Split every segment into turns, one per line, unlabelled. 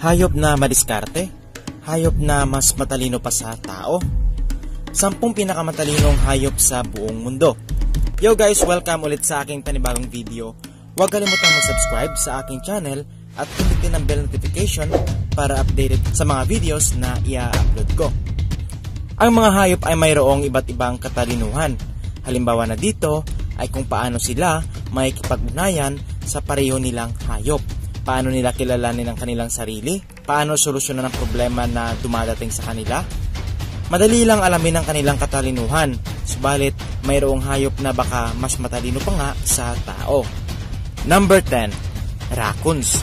Hayop na madiskarte? Hayop na mas matalino pa sa tao? 10 pinakamatalinong hayop sa buong mundo. Yo guys, welcome ulit sa aking panibagong video. Huwag kalimutang mag-subscribe sa aking channel at pindutin ang bell notification para updated sa mga videos na i-upload ko. Ang mga hayop ay mayroong iba't ibang katalinuhan. Halimbawa na dito ay kung paano sila makikipag-ugnayan sa pareho nilang hayop. Paano nila kilalanin ang kanilang sarili? Paano solusyonan ang problema na dumadating sa kanila? Madali lang alamin ang kanilang katalinuhan, subalit mayroong hayop na baka mas matalino pa nga sa tao. Number 10. Raccoons.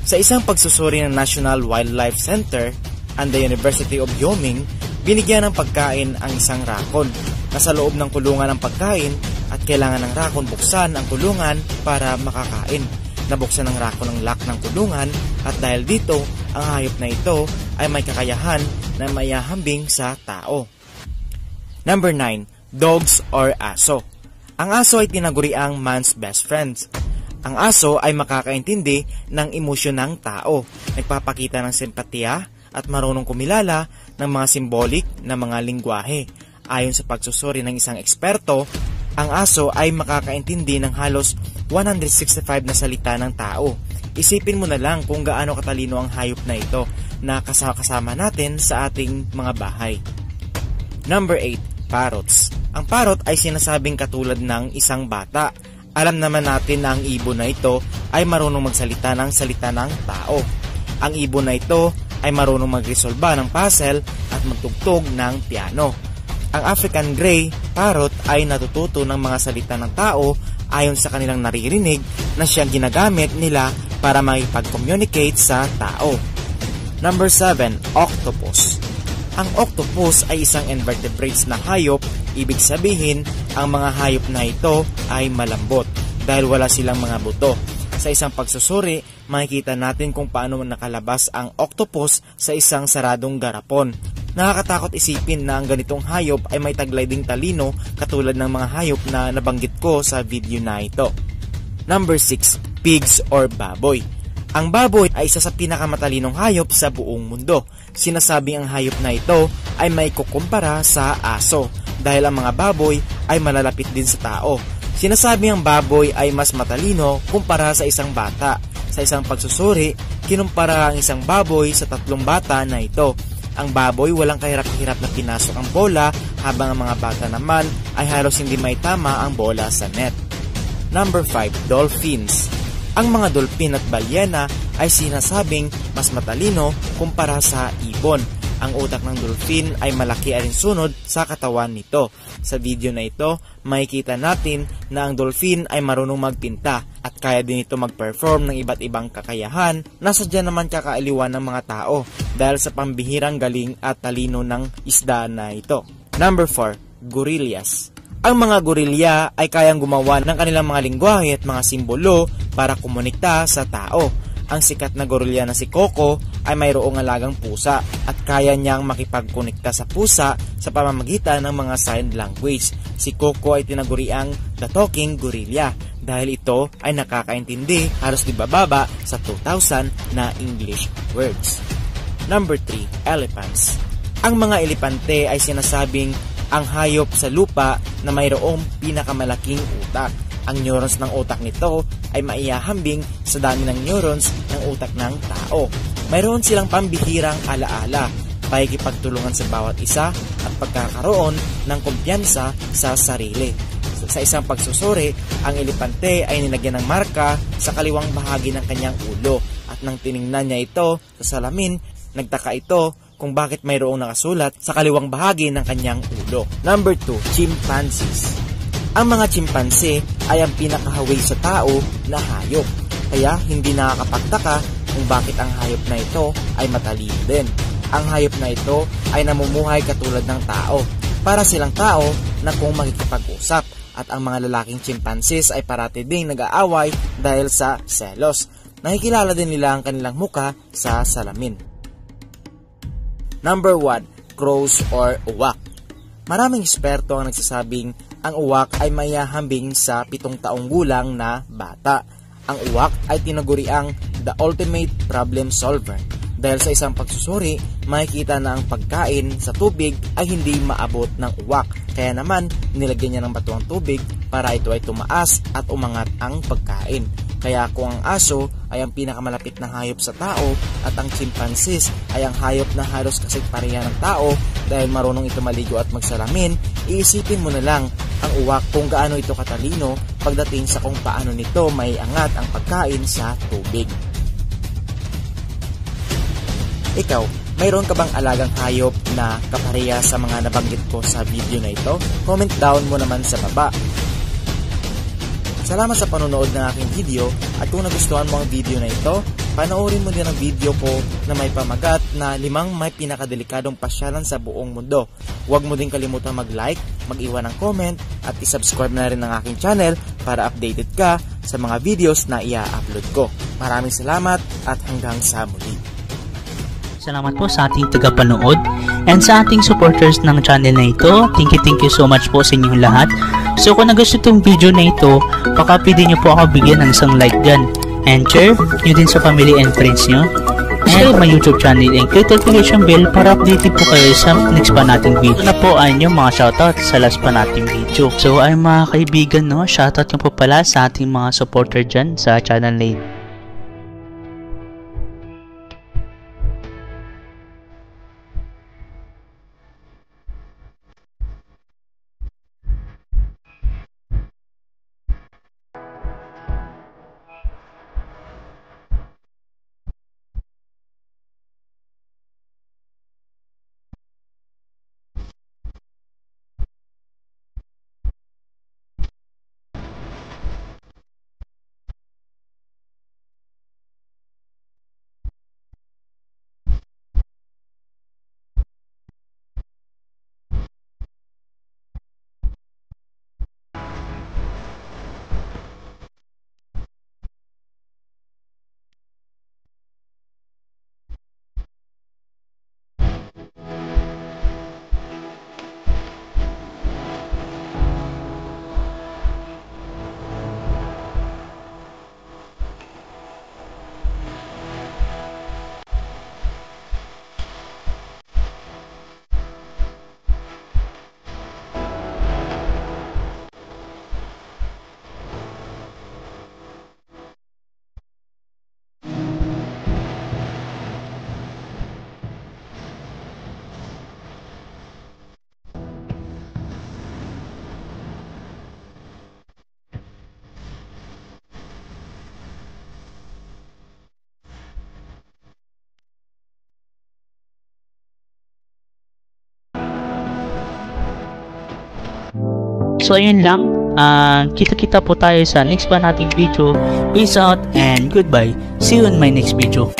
Sa isang pagsusuri ng National Wildlife Center and the University of Wyoming, binigyan ng pagkain ang isang raccoon. Nasa loob ng kulungan ng pagkain at kailangan ng raccoon buksan ang kulungan para makakain. Nabuksan ng raccoon ang lock ng kulungan at dahil dito, ang hayop na ito ay may kakayahan na maihahambing sa tao. Number 9. Dogs or aso. Ang aso ay tinaguriang man's best friends. Ang aso ay makakaintindi ng emosyon ng tao, nagpapakita ng simpatiya at marunong kumilala ng mga simbolik na mga lingwahe. Ayon sa pagsusuri ng isang eksperto, ang aso ay makakaintindi ng halos 165 na salita ng tao. Isipin mo na lang kung gaano katalino ang hayop na ito na kasama natin sa ating mga bahay. Number 8. Parrots. Ang parrot ay sinasabing katulad ng isang bata. Alam naman natin na ang ibon na ito ay marunong magsalita ng salita ng tao. Ang ibon na ito ay marunong magresolba ng puzzle at magtugtog ng piano. Ang African Grey Parrot ay natututo ng mga salita ng tao ayon sa kanilang naririnig na siyang ginagamit nila para makipag-communicate sa tao. Number 7. Octopus. Ang octopus ay isang invertebrates na hayop, ibig sabihin ang mga hayop na ito ay malambot dahil wala silang mga buto. Sa isang pagsusuri, makikita natin kung paano nakalabas ang octopus sa isang saradong garapon. Nakakatakot isipin na ang ganitong hayop ay may taglay ding talino katulad ng mga hayop na nabanggit ko sa video na ito. Number 6. Pigs or baboy. Ang baboy ay isa sa pinakamatalinong hayop sa buong mundo. Sinasabing ang hayop na ito ay may kukumpara sa aso dahil ang mga baboy ay malalapit din sa tao. Sinasabing ang baboy ay mas matalino kumpara sa isang bata. Sa isang pagsusuri, kinumpara ang isang baboy sa 3 bata na ito. Ang baboy walang kahirap-hirap na pinasok ang bola habang ang mga bata naman ay halos hindi maitama ang bola sa net. Number 5. Dolphins. Ang mga dolphin at balyena ay sinasabing mas matalino kumpara sa ibon. Ang utak ng dolphin ay malaki alinsunod sa katawan nito. Sa video na ito, makikita natin na ang dolphin ay marunong magpinta at kaya din ito mag-perform ng iba't ibang kakayahan na sadya naman kakaaliwan ng mga tao dahil sa pambihirang galing at talino ng isda na ito. Number 4. Gorillas. Ang mga gorilya ay kayang gumawa ng kanilang mga lingwahe at mga simbolo para komunikta sa tao. Ang sikat na gorilya na si Coco ay mayroong alagang pusa at kaya niyang makipagkonekta sa pusa sa pamamagitan ng mga sign language. Si Coco ay tinaguriang the talking gorilla dahil ito ay nakakaintindi halos di bababa sa 2,000 na English words. Number 3. Elephants. Ang mga elepante ay sinasabing ang hayop sa lupa na mayroong pinakamalaking utak. Ang neurons ng utak nito ay maihahambing sa dami ng neurons ng utak ng tao. Mayroon silang pambihirang alaala, pakikipagtulungan sa bawat isa at pagkakaroon ng kumpiyansa sa sarili. Sa isang pagsusuri, ang elepante ay nilagyan ng marka sa kaliwang bahagi ng kanyang ulo at nang tiningnan niya ito sa salamin, nagtaka ito kung bakit mayroong nakasulat sa kaliwang bahagi ng kanyang ulo. Number 2. Chimpanzees. Ang mga chimpanzee ay ang pinakahawi sa tao na hayop, kaya hindi nakakapagtaka kung bakit ang hayop na ito ay matalino din. Ang hayop na ito ay namumuhay katulad ng tao, para silang tao na kung makikipag-usap at ang mga lalaking chimpanzees ay parati ding nag-aaway dahil sa selos. Nakikilala din nila ang kanilang muka sa salamin. Number 1. Crows or uwak. Maraming eksperto ang nagsasabing ang uwak ay mayahambing sa 7 taong gulang na bata. Ang uwak ay tinaguriang the ultimate problem solver Dahil sa isang pagsusuri, makikita na ang pagkain sa tubig ay hindi maabot ng uwak. Kaya naman, nilagyan niya ng bato ang tubig para ito ay tumaas at umangat ang pagkain. Kaya kung ang aso ay ang pinakamalapit na hayop sa tao at ang chimpanzees ay ang hayop na halos kasing pareha ng tao dahil marunong ito maligo at magsalamin, iisipin mo na lang ang uwak kung gaano ito katalino pagdating sa kung paano nito may angat ang pagkain sa tubig. Ikaw, mayroon ka bang alagang hayop na kapareha sa mga nabanggit ko sa video na ito? Comment down mo naman sa baba. Salamat sa panonood ng aking video at kung nagustuhan mo ang video na ito, panoorin mo din ang video ko na may pamagat na 5 may pinakadelikadong pasyalan sa buong mundo. Huwag mo din kalimutan mag-like, mag-iwan ng comment at isubscribe na rin ang aking channel para updated ka sa mga videos na i-upload ko. Maraming salamat at hanggang sa muli.
Salamat po sa ating tagapanood and sa ating supporters ng channel na ito. Thank you so much po sa inyong lahat. So kung nagustuhan itong video na ito, baka pwede nyo po ako bigyan ng isang like dyan. And share nyo din sa family and friends nyo. Subscribe my YouTube channel and click notification bell para updated po kayo sa next pa nating video. Ito na po ay yung mga shoutout sa last pa nating video. So ay mga kaibigan, no, shoutout nyo po pala sa ating mga supporter dyan sa channel na ito. So ayun lang, kita-kita po tayo sa next pa nating video. Peace out and goodbye. See you in my next video.